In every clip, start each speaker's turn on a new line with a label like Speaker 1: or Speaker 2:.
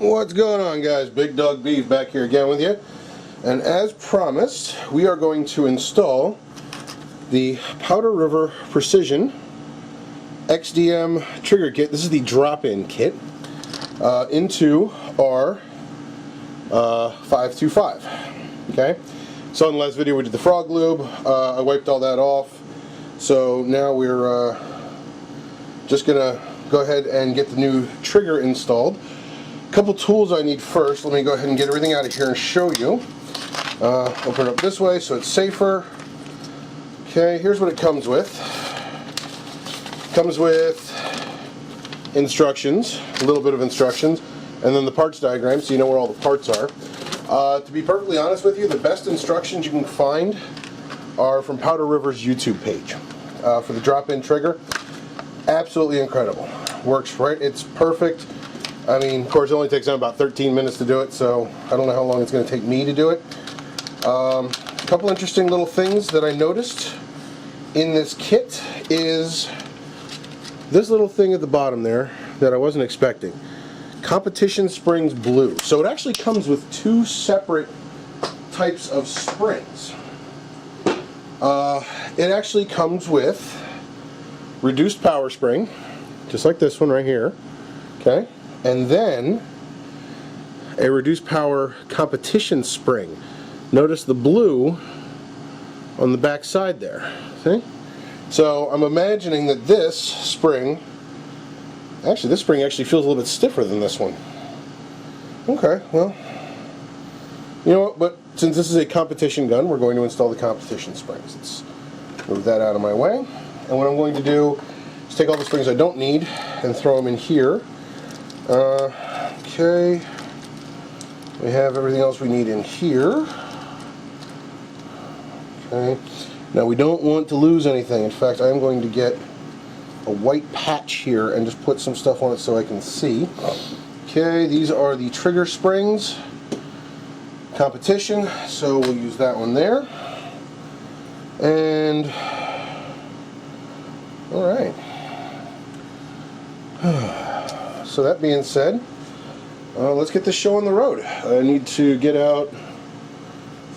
Speaker 1: What's going on, guys? Big Dog Beef back here again with you. And as promised, we are going to install the Powder River Precision XDM trigger kit. This is the drop-in kit into our 5.25. Okay, so in the last video we did the frog lube. I wiped all that off, so now we're just gonna go ahead and get the new trigger installed. A couple tools I need first. Let me go ahead and get everything out of here and show you. Open it up this way so it's safer. Okay, here's what it comes with. It comes with instructions, a little bit of instructions, and then the parts diagram so you know where all the parts are. To be perfectly honest with you, the best instructions you can find are from Powder River's YouTube page for the drop-in trigger. Absolutely incredible. Works right, it's perfect. I mean, of course, it only takes them about 13 minutes to do it, so I don't know how long it's going to take me to do it. A couple interesting little things that I noticed in this kit is this little thing at the bottom there that I wasn't expecting. Competition springs blue. So it actually comes with two separate types of springs. It actually comes with reduced power spring, just like this one right here. Okay. And then a reduced power competition spring. Notice the blue on the back side there. See? So I'm imagining that this spring actually feels a little bit stiffer than this one. Okay, well, you know what, but since this is a competition gun, we're going to install the competition springs. Let's move that out of my way. And what I'm going to do is take all the springs I don't need and throw them in here. Okay, we have everything else we need in here. Okay, now we don't want to lose anything. In fact, I'm going to get a white patch here and just put some stuff on it so I can see. Okay, these are the trigger springs. Competition, so we'll use that one there. And, alright. So that being said, let's get this show on the road. I need to get out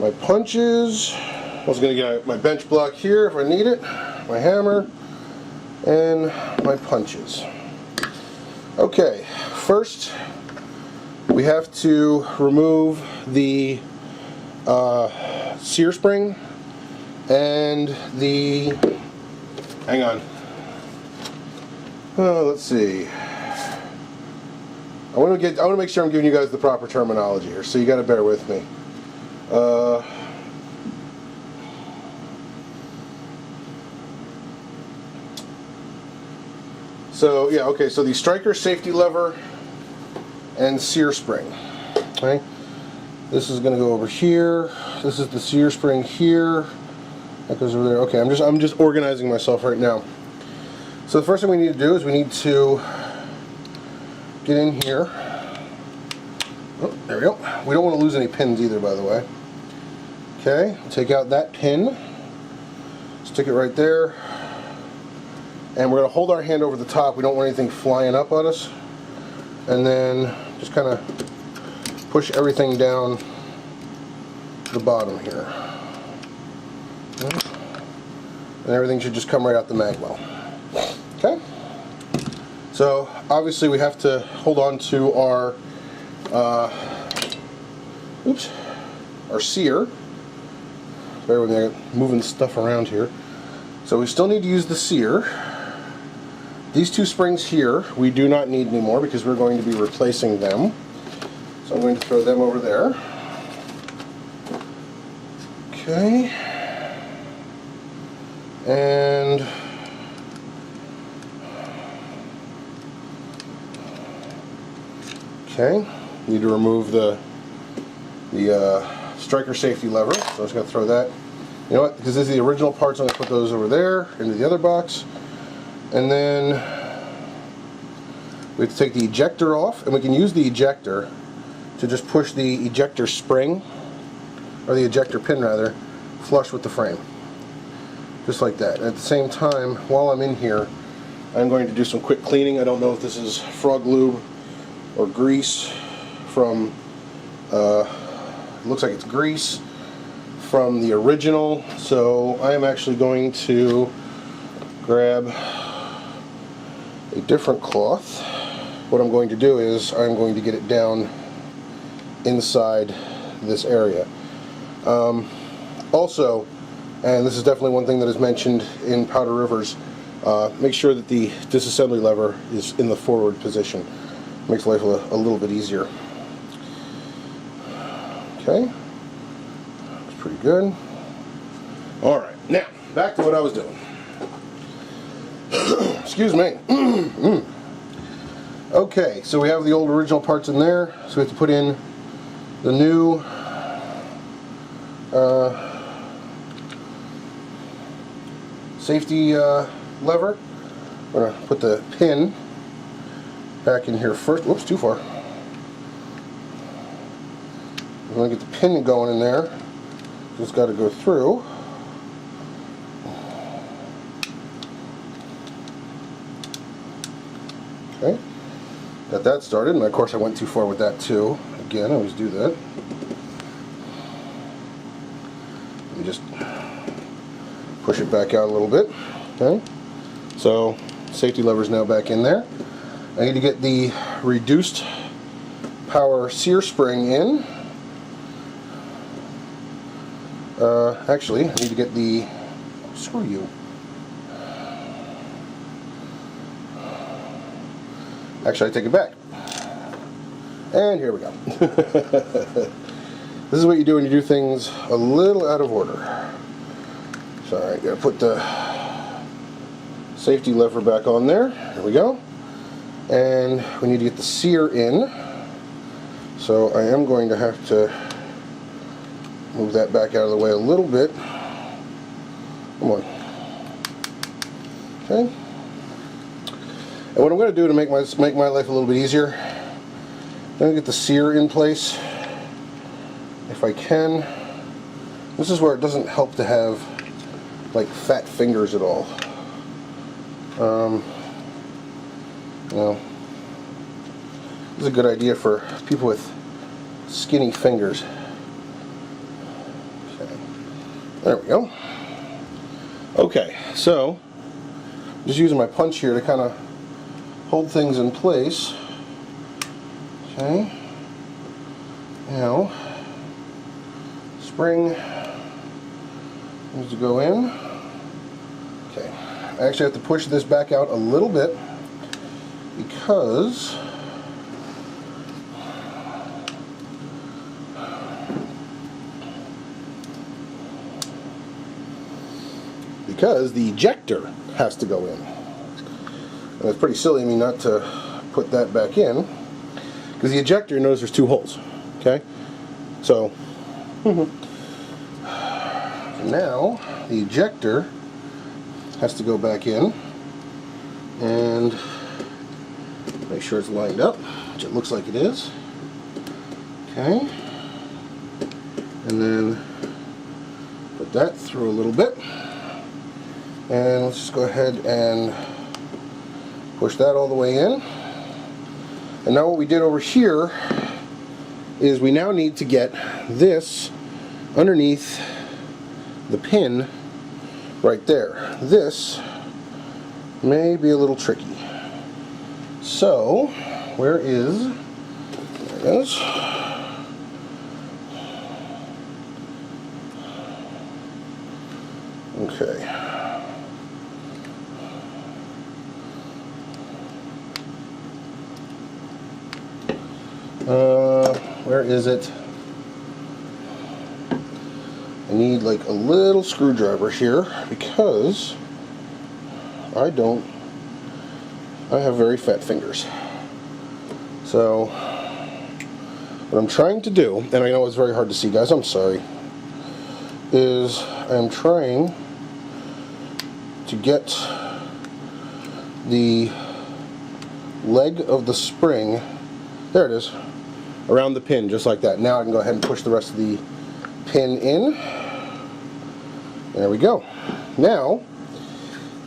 Speaker 1: my punches. I was going to get out my bench block here if I need it, my hammer, and my punches. Okay, first we have to remove the sear spring and the, hang on, let's see. I want to make sure I'm giving you guys the proper terminology here, so you got to bear with me. So yeah, okay. So the striker safety lever and sear spring. Okay, this is going to go over here. This is the sear spring here. That goes over there. Okay, I'm just organizing myself right now. So the first thing we need to do is we need to get in here. Oh, there we go. We don't want to lose any pins either, by the way. Okay, take out that pin, stick it right there, and we're going to hold our hand over the top. We don't want anything flying up on us. And then just kind of push everything down to the bottom here. And everything should just come right out the mag well. Okay? So obviously we have to hold on to our our sear. Bear with me, I'm moving stuff around here. So we still need to use the sear. These two springs here we do not need anymore because we're going to be replacing them. So I'm going to throw them over there. Okay. And okay, need to remove the striker safety lever, so I'm just going to throw that. You know what, because this is the original parts, I'm going to put those over there into the other box. And then we have to take the ejector off, and we can use the ejector to just push the ejector spring, or the ejector pin rather, flush with the frame. Just like that. And at the same time, while I'm in here, I'm going to do some quick cleaning. I don't know if this is frog lube or grease. from, looks like it's grease from the original. So I am actually going to grab a different cloth. What I'm going to do is I'm going to get it down inside this area. Also, and this is definitely one thing that is mentioned in Powder Rivers, make sure that the disassembly lever is in the forward position. Makes life a little bit easier. Okay, that's pretty good. Alright, now back to what I was doing. Excuse me. Okay, so we have the old original parts in there, so we have to put in the new safety lever. I'm going to put the pin back in here first. Whoops, too far. I'm going to get the pin going in there. Just got to go through. Okay, got that started, and of course I went too far with that too. Again, I always do that. Let me just push it back out a little bit. Okay, so safety lever is now back in there. I need to get the reduced power sear spring in. Actually, I need to get the, screw you. Actually, I take it back. And here we go. This is what you do when you do things a little out of order. So, alright, gotta put the safety lever back on there. There we go. And we need to get the sear in. So I am going to have to move that back out of the way a little bit. Come on. Okay. And what I'm going to do to make my life a little bit easier, I'm going to get the sear in place if I can. This is where it doesn't help to have like fat fingers at all. You know, this is a good idea for people with skinny fingers. Okay. There we go. Okay, so just using my punch here to kind of hold things in place. Okay. Now, spring needs to go in. Okay. I actually have to push this back out a little bit because the ejector has to go in. And it's pretty silly of me not to put that back in, because the ejector knows there's two holes. Okay? So, now the ejector has to go back in and make sure it's lined up, which it looks like it is. Okay. And then put that through a little bit. And let's just go ahead and push that all the way in. And now what we did over here is we now need to get this underneath the pin right there. This may be a little tricky. So, where is, there it is. Okay. Where is it? I need like a little screwdriver here because I have very fat fingers. So what I'm trying to do, and I know it's very hard to see, guys, I'm sorry, is I'm trying to get the leg of the spring, there it is, around the pin, just like that. Now I can go ahead and push the rest of the pin in. There we go. Now,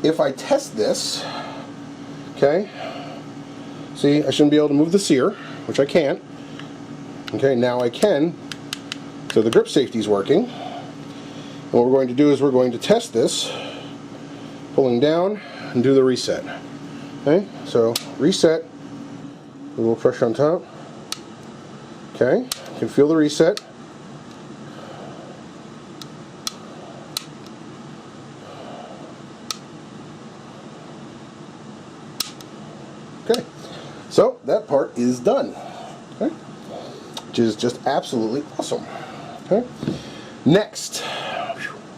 Speaker 1: if I test this, okay, see, I shouldn't be able to move the sear, which I can't. Okay, now I can. So the grip safety is working. And what we're going to do is we're going to test this, pulling down and do the reset. Okay, so reset, a little pressure on top. Okay, you can feel the reset. Okay, so that part is done. Okay, which is just absolutely awesome. Okay, next,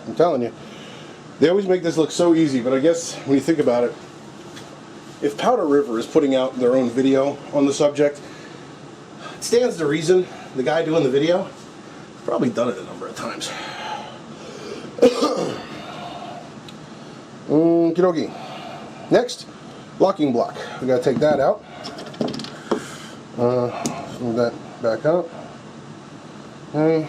Speaker 1: I'm telling you, they always make this look so easy, but I guess when you think about it, if Powder River is putting out their own video on the subject, it stands to reason the guy doing the video has probably done it a number of times. Okie dokie. Next, locking block. We gotta take that out. Move that back up. Okay.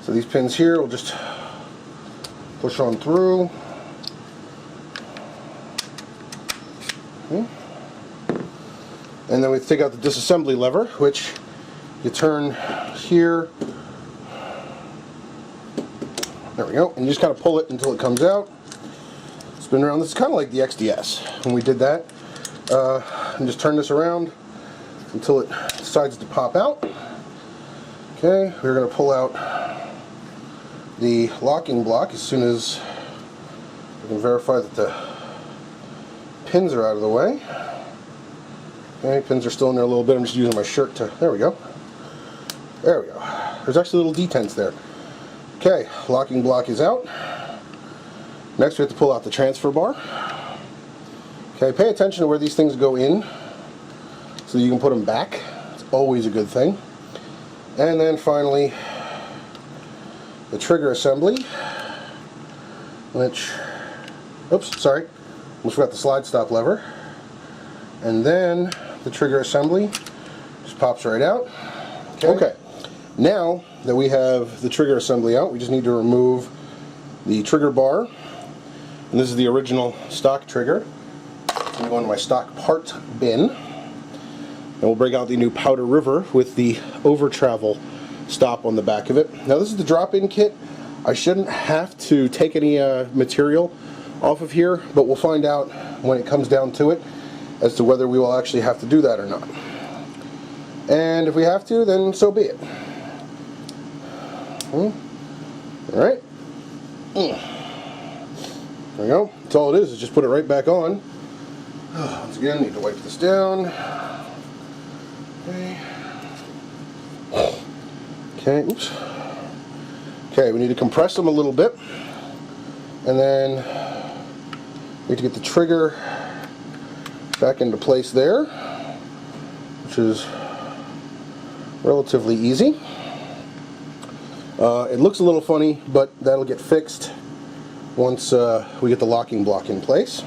Speaker 1: So these pins here will just push on through. Okay. And then we take out the disassembly lever, which you turn here. There we go. And you just kind of pull it until it comes out. Spin around. This is kind of like the XDS when we did that. And just turn this around until it decides to pop out. Okay, we're going to pull out the locking block as soon as we can verify that the pins are out of the way. Okay, pins are still in there a little bit. I'm just using my shirt to, there we go. There we go. There's actually little detents there. Okay, locking block is out. Next we have to pull out the transfer bar. Okay, pay attention to where these things go in so you can put them back. It's always a good thing. And then finally, the trigger assembly, which, oops, sorry, almost forgot the slide stop lever. And then the trigger assembly just pops right out. Okay, now that we have the trigger assembly out, we just need to remove the trigger bar. And this is the original stock trigger. It's going to go into my stock part bin. And we'll break out the new Powder River with the over travel stop on the back of it. Now this is the drop-in kit. I shouldn't have to take any material off of here, but we'll find out when it comes down to it as to whether we will actually have to do that or not. And if we have to, then so be it. Alright. There we go. That's all it is just put it right back on. Once again, need to wipe this down. Okay. Okay, oops. Okay, we need to compress them a little bit. And then we need to get the trigger back into place there, which is relatively easy. It looks a little funny, but that'll get fixed once we get the locking block in place.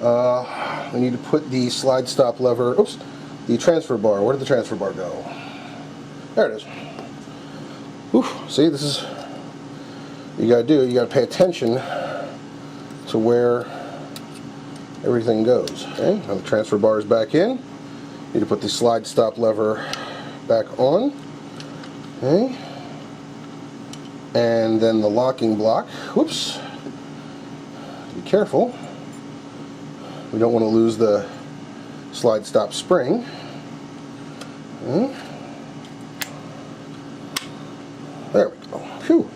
Speaker 1: We need to put the slide stop lever, oops, the transfer bar. Where did the transfer bar go? There it is. Oof, see, this is what you gotta do. You gotta pay attention to where everything goes. Okay, now the transfer bar is back in. Need to put the slide stop lever back on. Okay. And then the locking block. Whoops. Be careful. We don't want to lose the slide stop spring. Okay. There we go. Phew.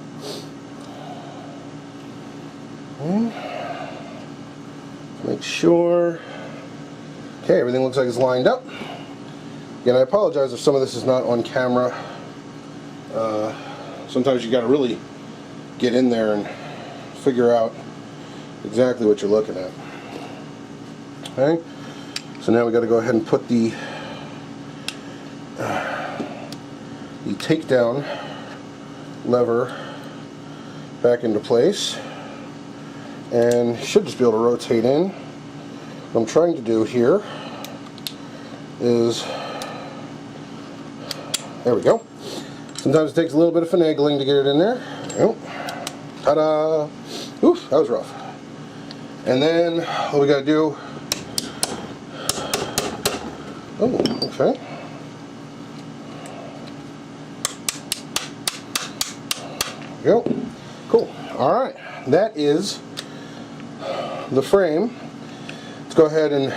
Speaker 1: Okay. Make sure. Okay, everything looks like it's lined up. Again, I apologize if some of this is not on camera. Sometimes you got to really get in there and figure out exactly what you're looking at. Okay, so now we got to go ahead and put the takedown lever back into place, and should just be able to rotate in. What I'm trying to do here is, there we go. Sometimes it takes a little bit of finagling to get it in there. Oh, ta-da! Oof, that was rough. And then all we gotta do, oh, okay. There we go. Cool. All right, that is the frame. Let's go ahead and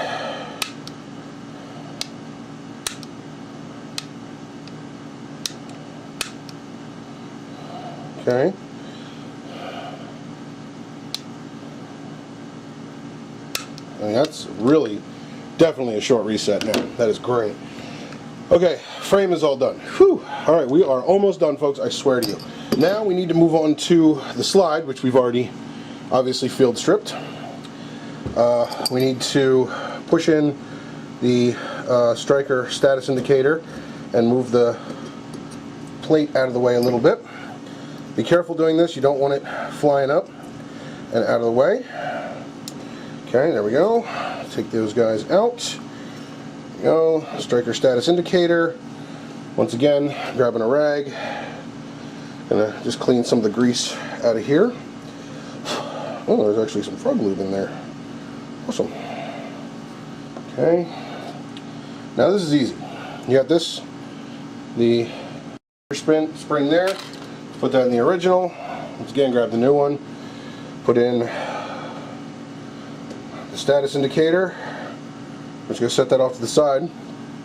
Speaker 1: okay. I mean, that's really definitely a short reset now. That is great. Okay, frame is all done. Whew. All right, we are almost done, folks. I swear to you. Now we need to move on to the slide, which we've already obviously field stripped. We need to push in the striker status indicator and move the plate out of the way a little bit. Be careful doing this. You don't want it flying up and out of the way. Okay, there we go. Take those guys out. There we go. Striker status indicator. Once again, grabbing a rag. Gonna just clean some of the grease out of here. Oh, there's actually some frog lube in there. Awesome. Okay. Now this is easy. You got this, the spring there. Put that in the original. Once again, grab the new one. Put in the status indicator. We're just going to set that off to the side.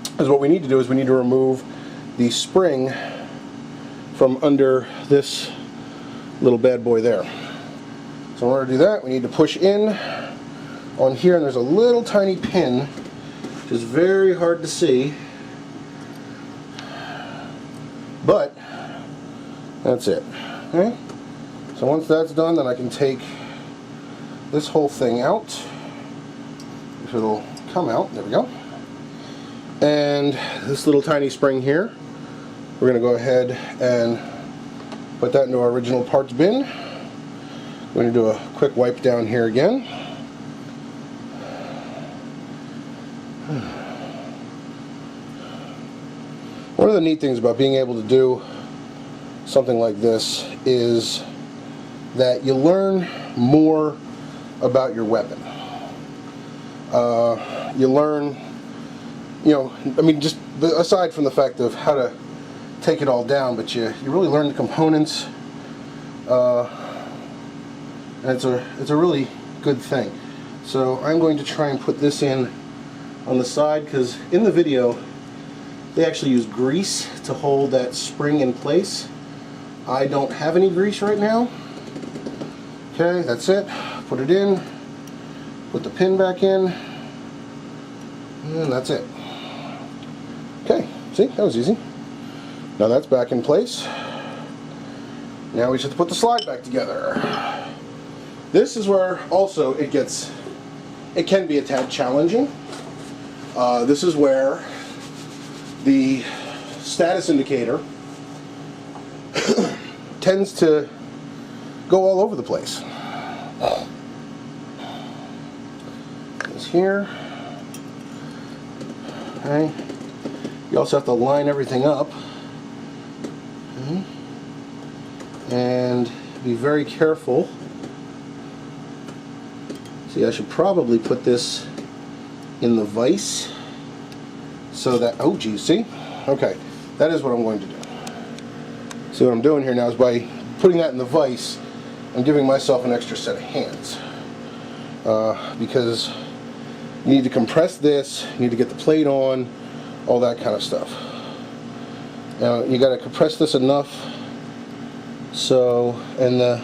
Speaker 1: Because what we need to do is we need to remove the spring from under this little bad boy there. So in order to do that, we need to push in on here, and there's a little tiny pin, which is very hard to see. But that's it. Okay? So once that's done, then I can take this whole thing out. If it'll come out, there we go. And this little tiny spring here, we're going to go ahead and put that into our original parts bin. We're going to do a quick wipe down here again. One of the neat things about being able to do something like this is that you learn more about your weapon. You learn, you know, I mean, just aside from the fact of how to take it all down, but you really learn the components, and it's a really good thing. So I'm going to try and put this in on the side, because in the video they actually use grease to hold that spring in place. I don't have any grease right now. Okay, that's it. Put it in, put the pin back in, and that's it. Okay, see, that was easy. Now that's back in place. Now we just have to put the slide back together. This is where also it can be a tad challenging. This is where the status indicator tends to go all over the place. This here. Okay. You also have to line everything up. Okay. And be very careful. See, I should probably put this in the vise so that, oh geez, see? Okay, that is what I'm going to do. See, what I'm doing here now is by putting that in the vise, I'm giving myself an extra set of hands. Because you need to compress this, you need to get the plate on, all that kind of stuff. Now, you got to compress this enough so, and the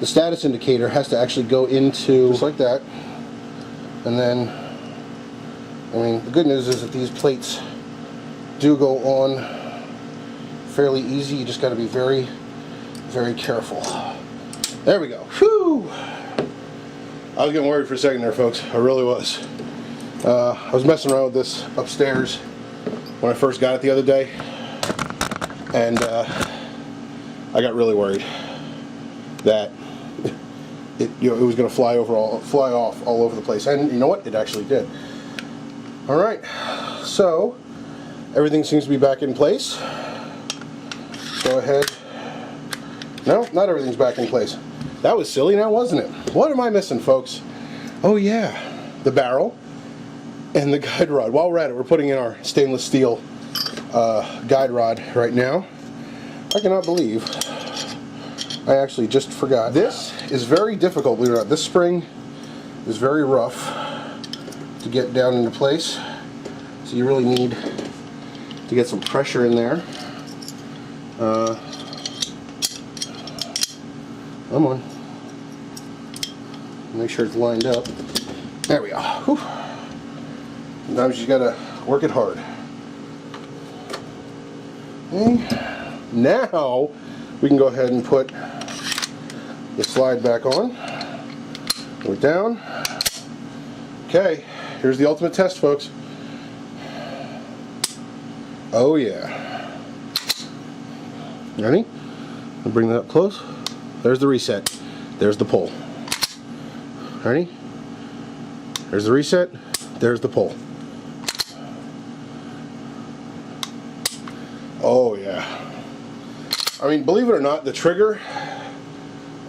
Speaker 1: status indicator has to actually go into, just like that. And then, I mean, the good news is that these plates do go on fairly easy. You just got to be very, very careful. There we go. Whew! I was getting worried for a second there, folks. I really was. I was messing around with this upstairs when I first got it the other day, and I got really worried that it was going to fly off all over the place. And you know what? It actually did. All right. So everything seems to be back in place. Go ahead. No, not everything's back in place. That was silly now, wasn't it? What am I missing, folks? Oh yeah, the barrel and the guide rod. While we're at it, we're putting in our stainless steel guide rod right now. I cannot believe I actually just forgot. This is very difficult, believe it or not. This spring is very rough to get down into place, so you really need to get some pressure in there. Come on. Make sure it's lined up. There we go. Whew. Sometimes you gotta work it hard. Okay. Now we can go ahead and put the slide back on. Put it down. Okay, here's the ultimate test, folks. Oh yeah. Ready? I'll bring that up close. There's the reset. There's the pull. Ready? There's the reset. There's the pull. Oh yeah. I mean, believe it or not, the trigger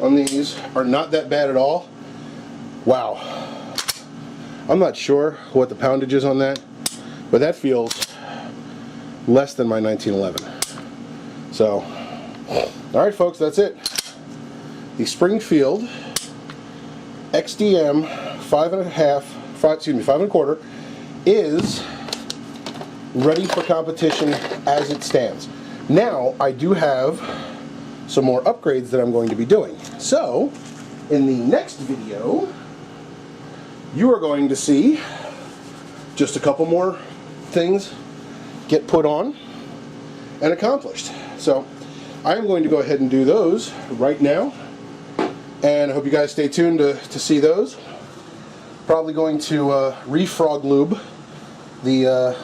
Speaker 1: on these are not that bad at all. Wow. I'm not sure what the poundage is on that, but that feels less than my 1911. So, alright folks, that's it. The Springfield XDM 5.25 is ready for competition as it stands. Now, I do have some more upgrades that I'm going to be doing. So, in the next video, you are going to see just a couple more things get put on and accomplished. So, I am going to go ahead and do those right now. And I hope you guys stay tuned to see those. Probably going to re-frog lube the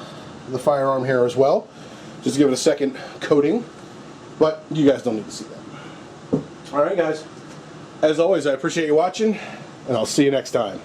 Speaker 1: firearm here as well, just to give it a second coating. But you guys don't need to see that. All right, guys. As always, I appreciate you watching, and I'll see you next time.